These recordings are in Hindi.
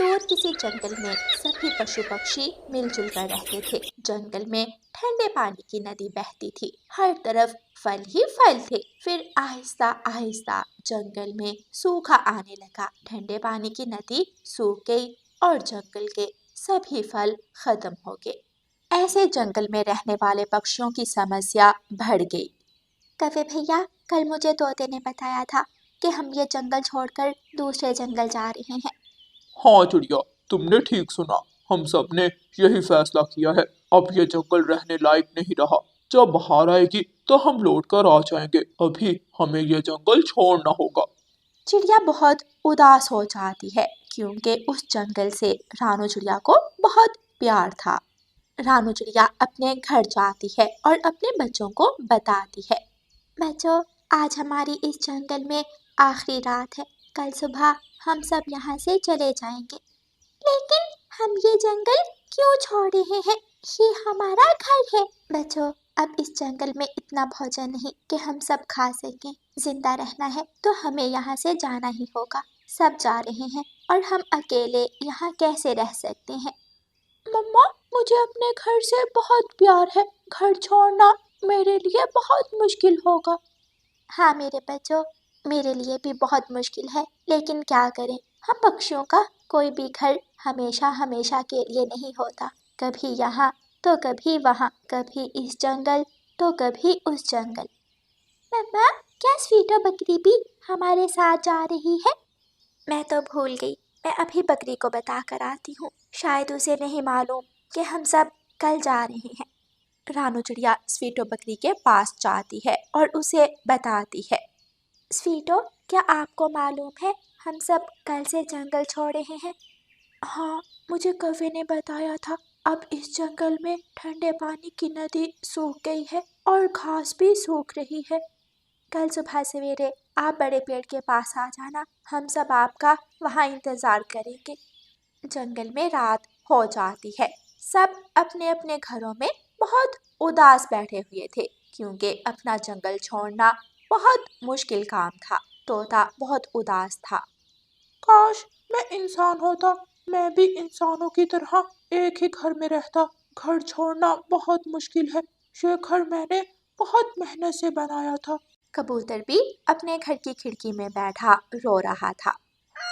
दूर किसी जंगल में सभी पशु पक्षी मिलजुल कर रहते थे। जंगल में ठंडे पानी की नदी बहती थी। हर तरफ फल ही फल थे। फिर आहिस्ता आहिस्ता जंगल में सूखा आने लगा। ठंडे पानी की नदी सूख गई और जंगल के सभी फल खत्म हो गए। ऐसे जंगल में रहने वाले पक्षियों की समस्या बढ़ गई। कवे भैया, कल मुझे तोते ने बताया था कि हम ये जंगल छोड़कर दूसरे जंगल जा रहे हैं। हाँ चिड़िया, तुमने ठीक सुना। हम सब ने यही फैसला किया है। अब ये जंगल रहने लायक नहीं रहा। जब बाहर आएगी तो हम लौट कर आ जाएंगे। अभी हमें ये जंगल छोड़ना होगा। चिड़िया बहुत उदास हो जाती है क्योंकि उस जंगल से रानू चिड़िया को बहुत प्यार था। रानू चिड़िया अपने घर जाती है और अपने बच्चों को बताती है, बच्चों, आज हमारी इस जंगल में आखिरी रात है। कल सुबह हम सब यहाँ से चले जाएंगे। लेकिन हम ये जंगल क्यों छोड़ रहे हैं? ये हमारा घर है। बच्चों, अब इस जंगल में इतना भोजन नहीं कि हम सब खा सकें। जिंदा रहना है तो हमें यहाँ से जाना ही होगा। सब जा रहे हैं और हम अकेले यहाँ कैसे रह सकते हैं? मम्मा, मुझे अपने घर से बहुत प्यार है। घर छोड़ना मेरे लिए बहुत मुश्किल होगा। हाँ मेरे बच्चों, मेरे लिए भी बहुत मुश्किल है, लेकिन क्या करें, हम पक्षियों का कोई भी घर हमेशा हमेशा के लिए नहीं होता। कभी यहाँ तो कभी वहाँ, कभी इस जंगल तो कभी उस जंगल। मम्मा, क्या स्वीटो बकरी भी हमारे साथ जा रही है? मैं तो भूल गई। मैं अभी बकरी को बता कर आती हूँ। शायद उसे नहीं मालूम कि हम सब कल जा रहे हैं। रानू चिड़िया स्वीटो बकरी के पास जाती है और उसे बताती है, स्वीटो, क्या आपको मालूम है हम सब कल से जंगल छोड़ रहे हैं? हाँ, मुझे कवे ने बताया था। अब इस जंगल में ठंडे पानी की नदी सूख गई है और घास भी सूख रही है। कल सुबह सवेरे आप बड़े पेड़ के पास आ जाना। हम सब आपका वहाँ इंतज़ार करेंगे। जंगल में रात हो जाती है। सब अपने अपने घरों में बहुत उदास बैठे हुए थे क्योंकि अपना जंगल छोड़ना बहुत मुश्किल काम था। तोता बहुत उदास था। काश मैं इंसान होता। मैं भी इंसानों की तरह एक ही घर में रहता। घर छोड़ना बहुत मुश्किल है। ये घर मैंने बहुत मेहनत से बनाया था। कबूतर भी अपने घर की खिड़की में बैठा रो रहा था।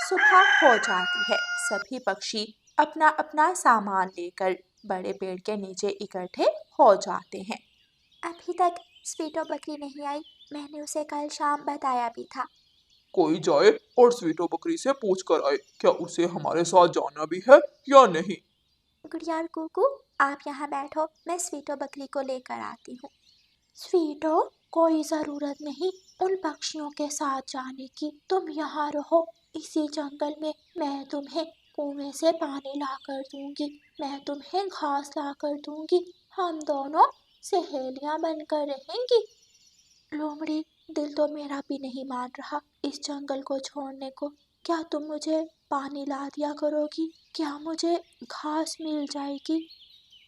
सुबह हो जाती है। सभी पक्षी अपना अपना सामान लेकर बड़े पेड़ के नीचे इकट्ठे हो जाते हैं। अभी तक स्वीटो बकरी नहीं आई। मैंने उसे कल शाम बताया भी था। कोई जाए और स्वीटो बकरी से पूछ कर आए, क्या उसे हमारे साथ जाना भी है या नहीं। गुड़िया कुकू, आप यहाँ बैठो, मैं स्वीटो बकरी को लेकर आती हूँ। स्वीटो, कोई ज़रूरत नहीं उन पक्षियों के साथ जाने की। तुम यहाँ रहो। इसी जंगल में मैं तुम्हें कुएं से पानी ला कर दूंगी। मैं तुम्हें घास ला कर दूंगी। हम दोनों सहेलियाँ बनकर रहेंगी। लोमड़ी, दिल तो मेरा भी नहीं मान रहा इस जंगल को छोड़ने को। क्या तुम मुझे पानी ला दिया करोगी? क्या मुझे घास मिल जाएगी?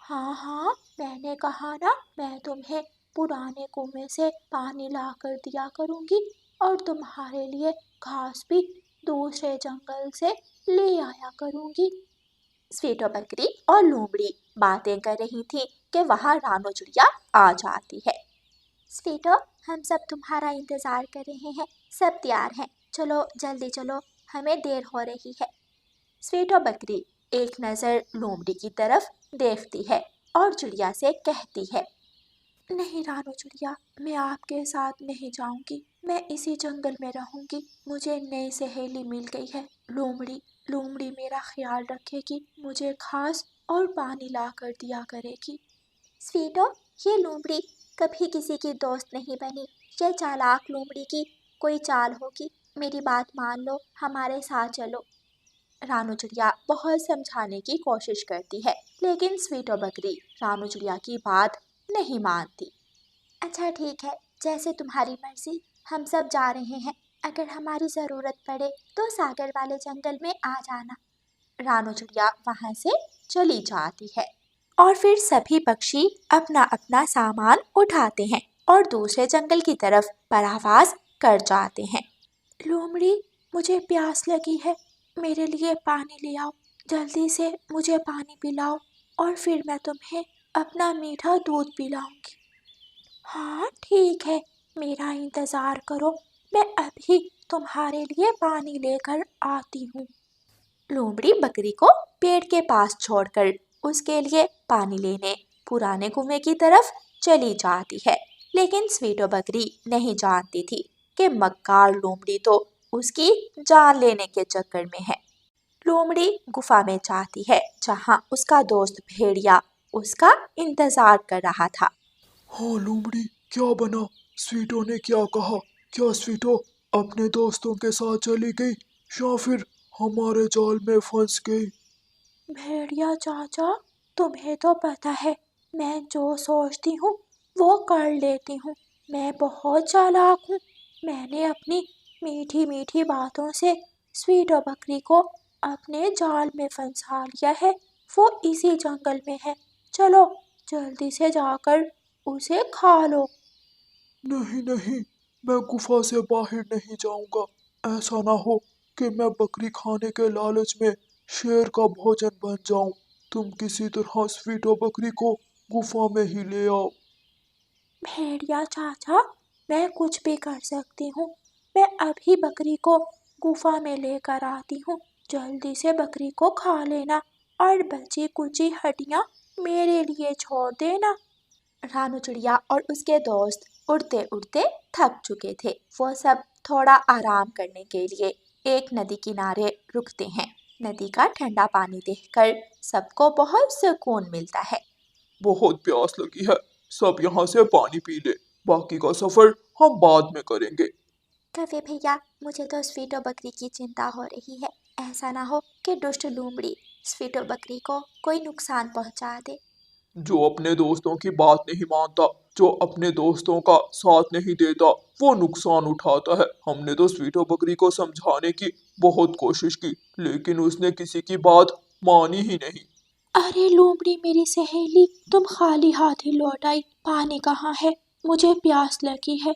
हाँ हाँ, मैंने कहा ना, मैं तुम्हें पुराने कुएं से पानी ला कर दिया करूंगी और तुम्हारे लिए घास भी दूसरे जंगल से ले आया करूंगी। स्वीटो बकरी और लोमड़ी बातें कर रही थी कि वहाँ रानू चिड़िया आ जाती है। स्वीटो, हम सब तुम्हारा इंतजार कर रहे हैं। सब तैयार हैं। चलो जल्दी चलो, हमें देर हो रही है। स्वीटो बकरी एक नज़र लोमड़ी की तरफ देखती है और चिड़िया से कहती है, नहीं रानू चिड़िया, मैं आपके साथ नहीं जाऊंगी। मैं इसी जंगल में रहूंगी। मुझे नई सहेली मिल गई है, लोमड़ी। लोमड़ी मेरा ख्याल रखेगी, मुझे घास और पानी ला कर दिया करेगी। स्वीटो, ये लोमड़ी कभी किसी की दोस्त नहीं बनी। ये चालाक लोमड़ी की कोई चाल होगी। मेरी बात मान लो, हमारे साथ चलो। रानू चिड़िया बहुत समझाने की कोशिश करती है, लेकिन स्वीटो बकरी रानू चिड़िया की बात नहीं मानती। अच्छा ठीक है, जैसे तुम्हारी मर्जी, हम सब जा रहे हैं। अगर हमारी ज़रूरत पड़े तो सागर वाले जंगल में आ जाना। रानू चिड़िया वहाँ से चली जाती है और फिर सभी पक्षी अपना अपना सामान उठाते हैं और दूसरे जंगल की तरफ परवास कर जाते हैं। लोमड़ी, मुझे प्यास लगी है, मेरे लिए पानी ले आओ। जल्दी से मुझे पानी पिलाओ और फिर मैं तुम्हें अपना मीठा दूध पिलाऊंगी। हाँ ठीक है, मेरा इंतज़ार करो, मैं अभी तुम्हारे लिए पानी लेकर आती हूँ। लोमड़ी बकरी को पेड़ के पास छोड़कर उसके लिए पानी लेने पुराने कुएं की तरफ चली जाती है। लेकिन स्वीटो बकरी नहीं जानती थी कि मक्कार लोमड़ी तो उसकी जान लेने के चक्कर में है। लोमड़ी गुफा में जाती है जहाँ उसका दोस्त भेड़िया उसका इंतजार कर रहा था। हाँ लोमड़ी, क्या बना? स्वीटो ने क्या कहा? क्या स्वीटो अपने दोस्तों के साथ चली गई या फिर हमारे जाल में फंस गई? भेड़िया चाचा, तुम्हें तो पता है मैं जो सोचती हूँ वो कर लेती हूँ। मैं बहुत चालाक हूँ। मैंने अपनी मीठी मीठी बातों से स्वीटो बकरी को अपने जाल में फंसा लिया है। वो इसी जंगल में है। चलो जल्दी से जाकर उसे खा लो। नहीं नहीं, मैं गुफा से बाहर नहीं जाऊंगा। ऐसा ना हो कि मैं बकरी खाने के लालच में शेर का भोजन बन जाऊं। तुम किसी तरह स्वीटो बकरी को गुफा में ही ले आओ। भेड़िया चाचा, मैं कुछ भी कर सकती हूँ। मैं अभी बकरी को गुफा में लेकर आती हूँ। जल्दी से बकरी को खा लेना और बची कुची हड्डियाँ मेरे लिए छोड़ देना। रानू चिड़िया और उसके दोस्त उड़ते उड़ते थक चुके थे। वो सब थोड़ा आराम करने के लिए एक नदी किनारे रुकते हैं। नदी का ठंडा पानी देखकर सबको बहुत सुकून मिलता है। बहुत प्यास लगी है, सब यहाँ से पानी पी ले। बाकी का सफर हम बाद में करेंगे। कवे भैया, मुझे तो स्वीटो बकरी की चिंता हो रही है। ऐसा ना हो कि दुष्ट लोमड़ी स्वीटो बकरी को कोई नुकसान पहुंचा दे। जो अपने दोस्तों की बात नहीं मानता, जो अपने दोस्तों का साथ नहीं देता, वो नुकसान उठाता है। हमने तो स्वीटो बकरी को समझाने की बहुत कोशिश की, लेकिन उसने किसी की बात मानी ही नहीं। अरे लोमड़ी मेरी सहेली, तुम खाली हाथ ही लौट आई। पानी कहाँ है? मुझे प्यास लगी है।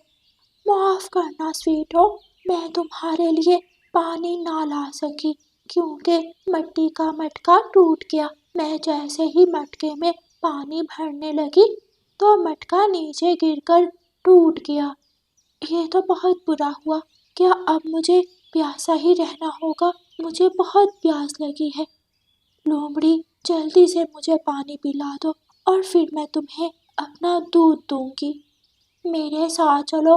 माफ करना स्वीटो, मैं तुम्हारे लिए पानी ना ला सकी क्योंकि मिट्टी का मटका टूट गया। मैं जैसे ही मटके में पानी भरने लगी तो मटका नीचे गिरकर टूट गया। ये तो बहुत बुरा हुआ। क्या अब मुझे प्यासा ही रहना होगा? मुझे बहुत प्यास लगी है। लोमड़ी, जल्दी से मुझे पानी पिला दो और फिर मैं तुम्हें अपना दूध दूंगी। मेरे साथ चलो,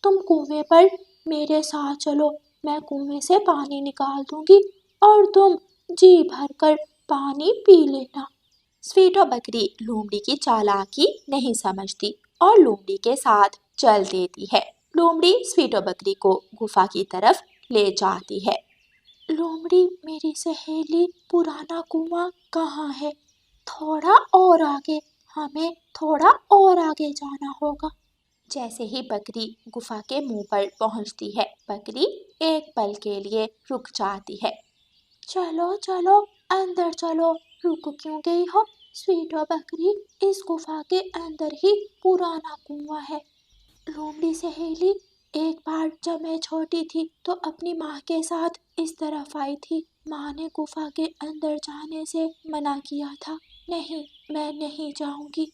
तुम कुएं पर मेरे साथ चलो। मैं कुएं से पानी निकाल दूंगी और तुम जी भरकर पानी पी लेना। स्वीटो बकरी लोमड़ी की चालाकी नहीं समझती और लोमड़ी के साथ चल देती है। लोमड़ी स्वीटो बकरी को गुफा की तरफ ले जाती है। लोमड़ी मेरी सहेली, पुराना कुआं कहाँ है? थोड़ा और आगे, हमें थोड़ा और आगे जाना होगा। जैसे ही बकरी गुफा के मुंह पर पहुंचती है, बकरी एक पल के लिए रुक जाती है। चलो चलो, अंदर चलो। रुक क्यों गई हो स्वीटो बकरी? इस गुफा के अंदर ही पुराना कुआं है। लोमड़ी सहेली, एक बार जब मैं छोटी थी तो अपनी माँ के साथ इस तरफ आई थी। माँ ने गुफा के अंदर जाने से मना किया था। नहीं, मैं नहीं जाऊंगी।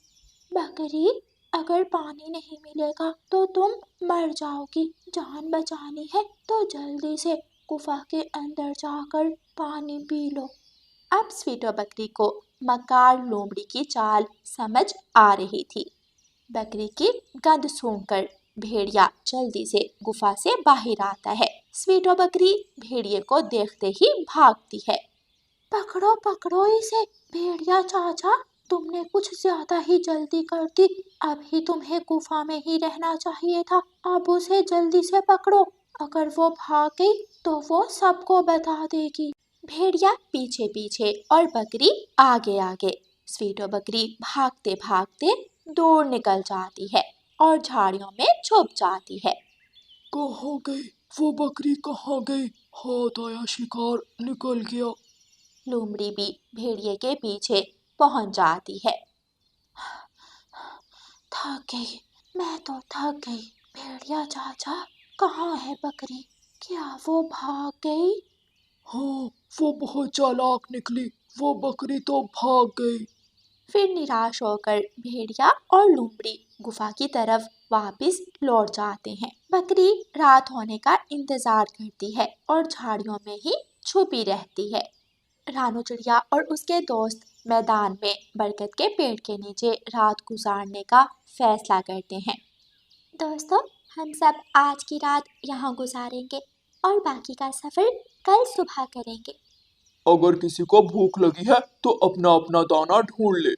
बकरी, अगर पानी नहीं मिलेगा तो तुम मर जाओगी। जान बचानी है तो जल्दी से गुफा के अंदर जाकर पानी पी लो। अब स्वीटो बकरी को मकार लोमड़ी की चाल समझ आ रही थी। बकरी की गंध सूंघकर भेड़िया जल्दी से गुफा से बाहर आता है। स्वीटो बकरी भेड़िए को देखते ही भागती है। पकड़ो पकड़ो इसे। भेड़िया चाचा, तुमने कुछ ज्यादा ही जल्दी कर दी। अभी तुम्हें गुफा में ही रहना चाहिए था। अब उसे जल्दी से पकड़ो। अगर वो भाग गई तो वो सबको बता देगी। भेड़िया पीछे पीछे और बकरी आगे आगे। स्वीटो बकरी भागते भागते दूर निकल जाती है और झाड़ियों में छुप जाती है। कहाँ गई वो बकरी? कहाँ गई? हाथ आया शिकार, निकल गया। लोमड़ी भी भेड़िए के पीछे पहुंच जाती है। थक गई, मैं तो थक गई। भेड़िया चाचा, कहाँ है बकरी? क्या वो भाग गई? हाँ, वो बहुत चालाक निकली, वो बकरी तो भाग गई। फिर निराश होकर भेड़िया और लोमड़ी गुफा की तरफ वापस लौट जाते हैं। बकरी रात होने का इंतजार करती है और झाड़ियों में ही छुपी रहती है। रानू चिड़िया और उसके दोस्त मैदान में बरगद के पेड़ के नीचे रात गुजारने का फैसला करते हैं। दोस्तों, हम सब आज की रात यहाँ गुजारेंगे और बाकी का सफर कल सुबह करेंगे। अगर किसी को भूख लगी है तो अपना अपना दाना ढूंढ ले।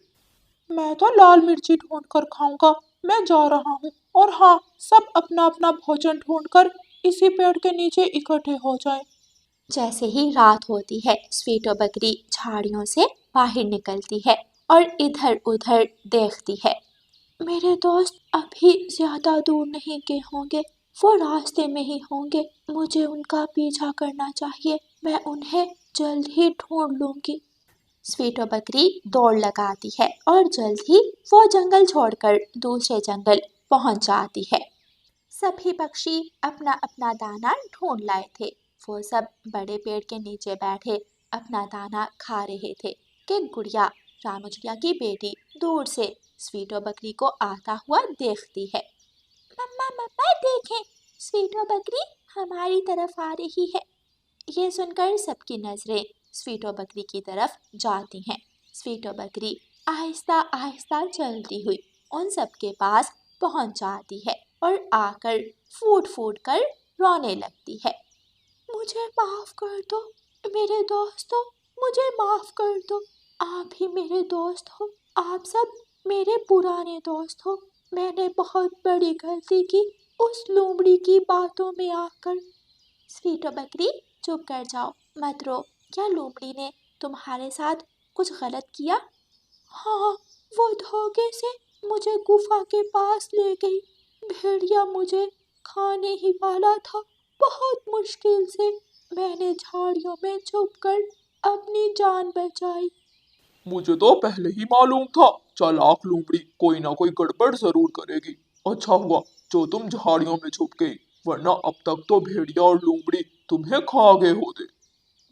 मैं तो लाल मिर्ची ढूंढ कर खाऊंगा। मैं जा रहा हूँ। और हाँ, सब अपना अपना भोजन ढूंढकर इसी पेड़ के नीचे इकट्ठे हो जाएं। जैसे ही रात होती है, स्वीटो बकरी झाड़ियों से बाहर निकलती है और इधर उधर देखती है। मेरे दोस्त अभी ज्यादा दूर नहीं गए होंगे, वो रास्ते में ही होंगे। मुझे उनका पीछा करना चाहिए, मैं उन्हें जल्द ही ढूंढ लूंगी। स्वीटो बकरी दौड़ लगाती है और जल्द ही वो जंगल छोड़कर दूसरे जंगल पहुंच जाती है। सभी पक्षी अपना अपना दाना ढूंढ लाए थे। वो सब बड़े पेड़ के नीचे बैठे अपना दाना खा रहे थे कि गुड़िया, रानू चिड़िया की बेटी, दूर से स्वीटो बकरी को आता हुआ देखती है। मम्मा मम्मा देखें, स्वीटो बकरी हमारी तरफ आ रही है। ये सुनकर सबकी नजरें स्वीटो बकरी की तरफ जाती हैं। स्वीटो बकरी आहिस्ता आहिस्ता चलती हुई उन सबके पास पहुंच जाती है और आकर फूट फूट कर रोने लगती है। मुझे माफ कर दो मेरे दोस्तों, मुझे माफ कर दो। आप ही मेरे दोस्त हो, आप सब मेरे पुराने दोस्त हो। मैंने बहुत बड़ी गलती की उस लोमड़ी की बातों में आकर। स्वीटो बकरी, चुप कर जाओ, मत रो। क्या लोमड़ी ने तुम्हारे साथ कुछ गलत किया? हाँ, वो धोखे से मुझे गुफा के पास ले गई। भेड़िया मुझे खाने ही वाला था। बहुत मुश्किल से मैंने झाड़ियों में छुपकर अपनी जान बचाई। मुझे तो पहले ही मालूम था, चालाक लोमड़ी कोई ना कोई गड़बड़ जरूर करेगी। अच्छा हुआ जो तुम झाड़ियों में छुप गई, वरना अब तक तो भेड़िया और लोमड़ी तुम्हें खा गए होते।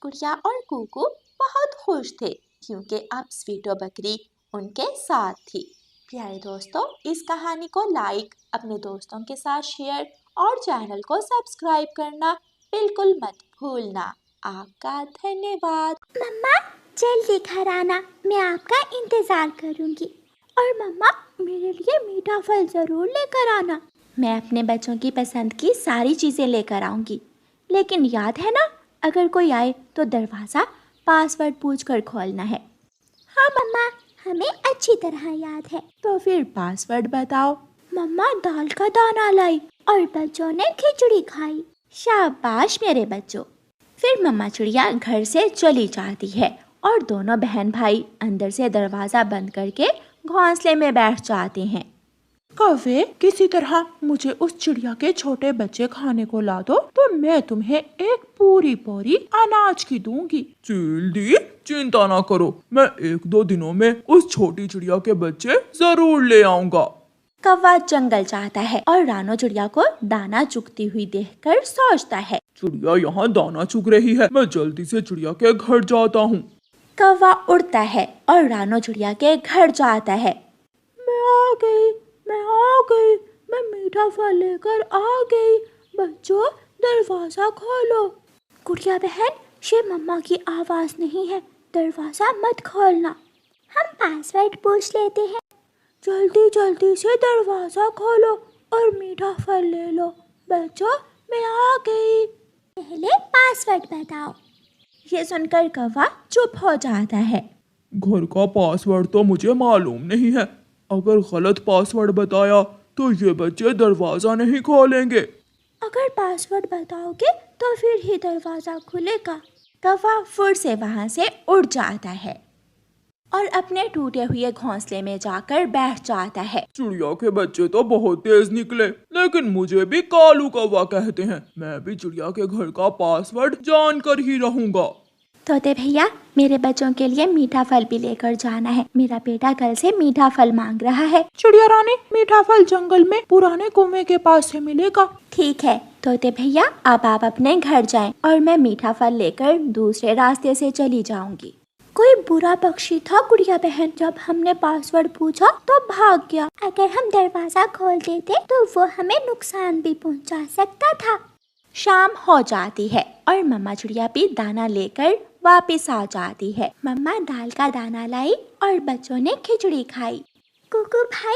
गुड़िया और कुकू बहुत खुश थे क्योंकि अब स्वीटो बकरी उनके साथ थी। प्यारे दोस्तों, इस कहानी को लाइक, अपने दोस्तों के साथ शेयर और चैनल को सब्सक्राइब करना बिल्कुल मत भूलना। आपका धन्यवाद। मम्मा, जल्दी घर आना, मैं आपका इंतजार करूंगी। और मम्मा, मेरे लिए मीठा फल जरूर लेकर आना। मैं अपने बच्चों की पसंद की सारी चीजें लेकर आऊंगी, लेकिन याद है ना, अगर कोई आए तो दरवाजा पासवर्ड पूछकर खोलना है। हाँ मम्मा, हमें अच्छी तरह याद है। तो फिर पासवर्ड बताओ। मम्मा दाल का दाना लाई और बच्चों ने खिचड़ी खाई। शाबाश मेरे बच्चों। फिर मम्मा चिड़िया घर से चली जाती है और दोनों बहन भाई अंदर से दरवाजा बंद करके घोंसले में बैठ जाते हैं। कौवे, किसी तरह मुझे उस चिड़िया के छोटे बच्चे खाने को ला दो, तो मैं तुम्हें एक पूरी बोरी अनाज की दूंगी। चील दी, चिंता ना करो, मैं 1-2 दिनों में उस छोटी चिड़िया के बच्चे जरूर ले आऊंगा। कौवा जंगल जाता है और रानो चिड़िया को दाना चुगती हुई देखकर सोचता है, चिड़िया यहाँ दाना चुग रही है, मैं जल्दी से चिड़िया के घर जाता हूँ। कौवा उड़ता है और रानो चिड़िया के घर जाता है। मैं आ गई, मैं मीठा फल लेकर आ गई। बच्चों, दरवाजा खोलो। गुड़िया बहन, ये मम्मा की आवाज नहीं है, दरवाजा मत खोलना। हम पासवर्ड पूछ लेते हैं। जल्दी जल्दी से दरवाजा खोलो और मीठा फल ले लो। बच्चों, मैं आ गई। पहले पासवर्ड बताओ। ये सुनकर कौवा चुप हो जाता है। घर का पासवर्ड तो मुझे मालूम नहीं है, अगर गलत पासवर्ड बताया तो ये बच्चे दरवाजा नहीं खोलेंगे। अगर पासवर्ड बताओगे तो फिर ही दरवाजा खुलेगा। कौवा फिर से वहां से उड़ जाता है और अपने टूटे हुए घोंसले में जाकर बैठ जाता है। चिड़िया के बच्चे तो बहुत तेज निकले, लेकिन मुझे भी कालू कौवा कहते हैं। मैं भी चिड़िया के घर का पासवर्ड जानकर ही रहूंगा। तोते भैया, मेरे बच्चों के लिए मीठा फल भी लेकर जाना है। मेरा बेटा कल से मीठा फल मांग रहा है। चिड़िया रानी, मीठा फल जंगल में पुराने कुएं के पास से मिलेगा। ठीक है, तोते भैया, अब आप अपने घर जाएं और मैं मीठा फल लेकर दूसरे रास्ते से चली जाऊंगी। कोई बुरा पक्षी था गुड़िया बहन, जब हमने पासवर्ड पूछा तो भाग गया। अगर हम दरवाजा खोल देते तो वो हमें नुकसान भी पहुंचा सकता था। शाम हो जाती है और मम्मा चिड़िया भी दाना लेकर वापस आ जाती है। मम्मा दाल का दाना लाई और बच्चों ने खिचड़ी खाई। कुकू भाई,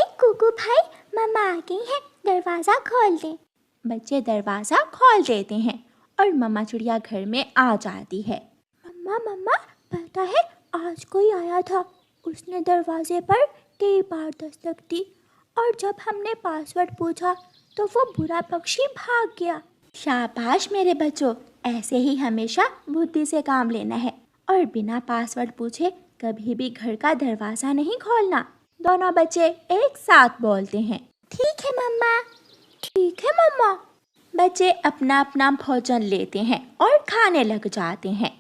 मम्मा आ गई है, दरवाजा खोल दे। बच्चे दरवाजा खोल देते हैं और मम्मा चिड़िया घर में आ जाती है। मम्मा, पता है आज कोई आया था, उसने दरवाजे पर कई बार दस्तक दी और जब हमने पासवर्ड पूछा तो वो बुरा पक्षी भाग गया। शाबाश मेरे बच्चों, ऐसे ही हमेशा बुद्धि से काम लेना है और बिना पासवर्ड पूछे कभी भी घर का दरवाजा नहीं खोलना। दोनों बच्चे एक साथ बोलते हैं, ठीक है मम्मा। ठीक है मम्मा। बच्चे अपना अपना भोजन लेते हैं और खाने लग जाते हैं।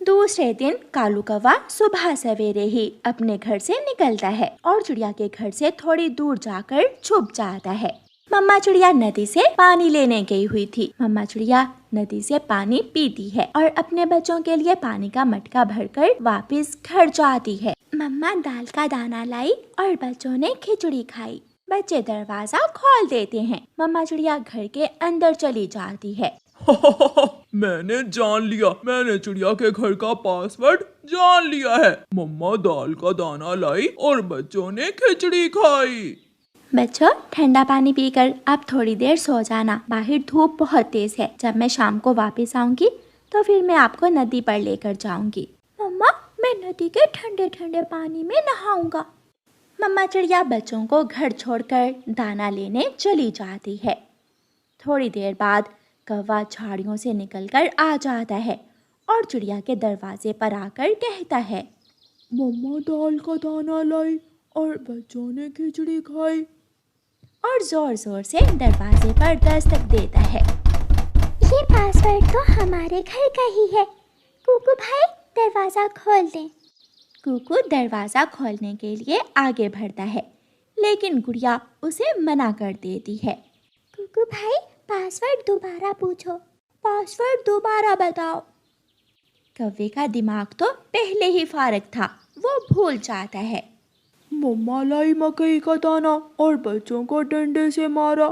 दूसरे दिन कालू कौवा सुबह सवेरे ही अपने घर से निकलता है और चिड़िया के घर से थोड़ी दूर जाकर छुप जाता है। मम्मा चिड़िया नदी से पानी लेने गई हुई थी। मम्मा चिड़िया नदी से पानी पीती है और अपने बच्चों के लिए पानी का मटका भरकर वापस घर जाती है। मम्मा दाल का दाना लाई और बच्चों ने खिचड़ी खाई। बच्चे दरवाजा खोल देते हैं। मम्मा चिड़िया घर के अंदर चली जाती है। मैंने जान लिया, मैंने चिड़िया के घर का पासवर्ड जान लिया है। मम्मा दाल का दाना लाई और बच्चों ने खिचड़ी खाई। बच्चों ठंडा पानी पीकर आप थोड़ी देर सो जाना, बाहर धूप बहुत तेज है। जब मैं शाम को वापस आऊंगी तो फिर मैं आपको नदी पर लेकर जाऊंगी। मम्मा मैं नदी के ठंडे ठंडे पानी में नहाऊंगा। मम्मा चिड़िया बच्चों को घर छोड़कर दाना लेने चली जाती है। थोड़ी देर बाद कौवा झाड़ियों से निकलकर आ जाता है और चिड़िया के दरवाजे पर आकर कहता है, मम्मा दाल का दाना लाई और बच्चों ने खिचड़ी खाई, और जोर जोर से दरवाजे पर दस्तक देता है। ये पासवर्ड तो हमारे घर का ही है, कुकू भाई दरवाजा खोल दें। कुकू दरवाजा खोलने के लिए आगे बढ़ता है, लेकिन गुड़िया उसे मना कर देती है। कुकू भाई पासवर्ड दोबारा पूछो, पासवर्ड दोबारा बताओ। कौवे का दिमाग तो पहले ही फारग था, वो भूल जाता है। मम्मा लाई मकई का दाना और बच्चों को डंडे से मारा।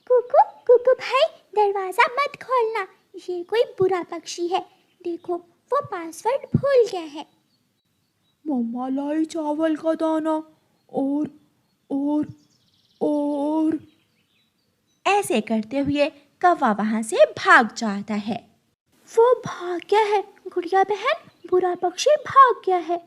कुकू भाई दरवाजा मत खोलना, ये कोई बुरा पक्षी है, देखो वो पासवर्ड भूल गया है। मम्मा लाई चावल का दाना और ऐसे करते हुए कौवा वहाँ से भाग जाता है। वो भाग गया है गुड़िया बहन, बुरा पक्षी भाग गया है।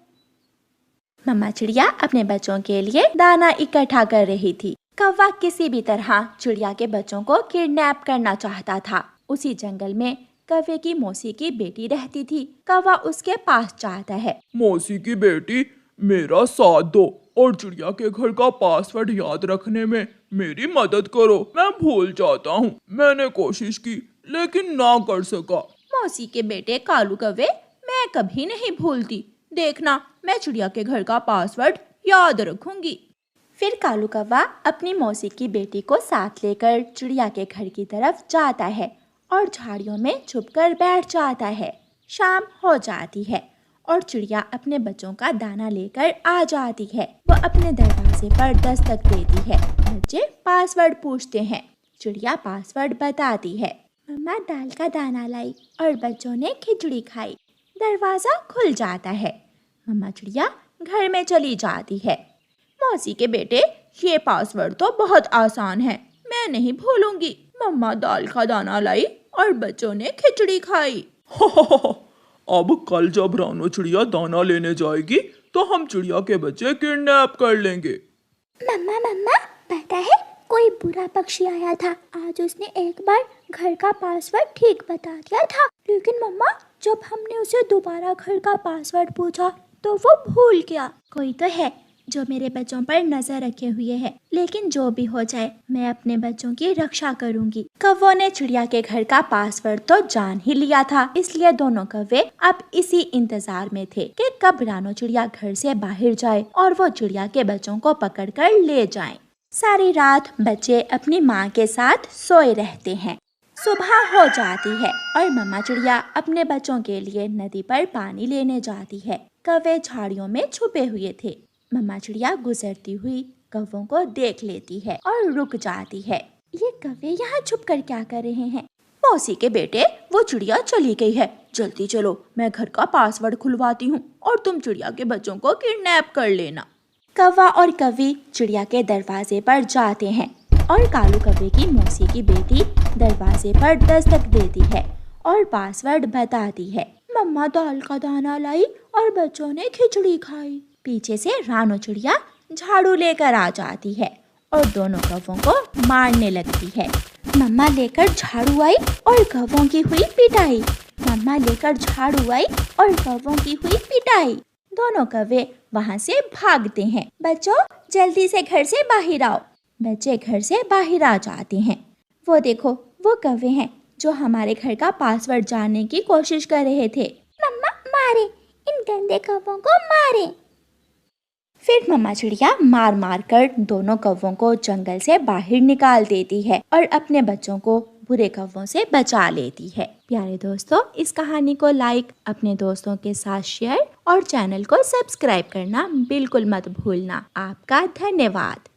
मम्मा चिड़िया अपने बच्चों के लिए दाना इकट्ठा कर रही थी। कौवा किसी भी तरह चिड़िया के बच्चों को किडनैप करना चाहता था। उसी जंगल में कौवे की मौसी की बेटी रहती थी। कौवा उसके पास जाता है। मौसी की बेटी मेरा साथ दो और चिड़िया के घर का पासवर्ड याद रखने में मेरी मदद करो, मैं भूल जाता हूँ। मैंने कोशिश की लेकिन ना कर सका। मौसी के बेटे कालू कौवे, मैं कभी नहीं भूलती, देखना मैं चिड़िया के घर का पासवर्ड याद रखूंगी। फिर कालू कौवा अपनी मौसी की बेटी को साथ लेकर चिड़िया के घर की तरफ जाता है और झाड़ियों में छुपकर बैठ जाता है। शाम हो जाती है और चिड़िया अपने बच्चों का दाना लेकर आ जाती है। वो अपने दरवाजे पर दस्तक देती है। बच्चे पासवर्ड पूछते हैं। चिड़िया पासवर्ड बताती है। मम्मा दाल का दाना लाई और बच्चों ने खिचड़ी खाई। दरवाजा खुल जाता है। मम्मा चिड़िया घर में चली जाती है। मौसी के बेटे, ये पासवर्ड तो बहुत आसान है, मैं नहीं भूलूंगी। मम्मा दाल का दाना लाई और बच्चों ने खिचड़ी खाई। अब कल जब रानो चिड़िया दाना लेने जाएगी तो हम चिड़िया के बच्चे किडनैप कर लेंगे। मम्मा पता है कोई बुरा पक्षी आया था, आज उसने एक बार घर का पासवर्ड ठीक बता दिया था, लेकिन मम्मा जब हमने उसे दोबारा घर का पासवर्ड पूछा तो वो भूल गया। कोई तो है जो मेरे बच्चों पर नजर रखे हुए है, लेकिन जो भी हो जाए मैं अपने बच्चों की रक्षा करूंगी। कौवों ने चिड़िया के घर का पासवर्ड तो जान ही लिया था, इसलिए दोनों कौवे अब इसी इंतजार में थे कि कब रानो चिड़िया घर से बाहर जाए और वो चिड़िया के बच्चों को पकड़कर ले जाए। सारी रात बच्चे अपनी माँ के साथ सोए रहते हैं। सुबह हो जाती है और मम्मा चिड़िया अपने बच्चों के लिए नदी पर पानी लेने जाती है। कौवे झाड़ियों में छुपे हुए थे। मम्मा चिड़िया गुजरती हुई कौवों को देख लेती है और रुक जाती है। ये कौवे यहाँ छुप कर क्या कर रहे हैं? मौसी के बेटे, वो चिड़िया चली गई है। जल्दी चलो, मैं घर का पासवर्ड खुलवाती हूँ और तुम चिड़िया के बच्चों को किडनैप कर लेना। कौवा और कौवी चिड़िया के दरवाजे पर जाते हैं और कालू कौवे की मौसी की बेटी दरवाजे पर दस्तक देती है और पासवर्ड बताती है। मम्मा दाल का दाना लाई और बच्चों ने खिचड़ी खाई। पीछे से रानो चिड़िया झाड़ू लेकर आ जाती है और दोनों कौवों को मारने लगती है। मम्मा लेकर झाड़ू आई और कौवों की हुई पिटाई। मम्मा लेकर झाड़ू आई और कौवों की हुई पिटाई। दोनों कौवे वहाँ से भागते हैं। बच्चों, जल्दी से घर से बाहर आओ। बच्चे घर से बाहर आ जाते हैं। वो देखो, वो कौवे हैं जो हमारे घर का पासवर्ड जानने की कोशिश कर रहे थे। मम्मा मारे, इन गंदे कौवों को मारे। फिर मम्मा चिड़िया मार मार कर दोनों कौवों को जंगल से बाहर निकाल देती है और अपने बच्चों को बुरे कौवों से बचा लेती है। प्यारे दोस्तों, इस कहानी को लाइक, अपने दोस्तों के साथ शेयर और चैनल को सब्सक्राइब करना बिल्कुल मत भूलना। आपका धन्यवाद।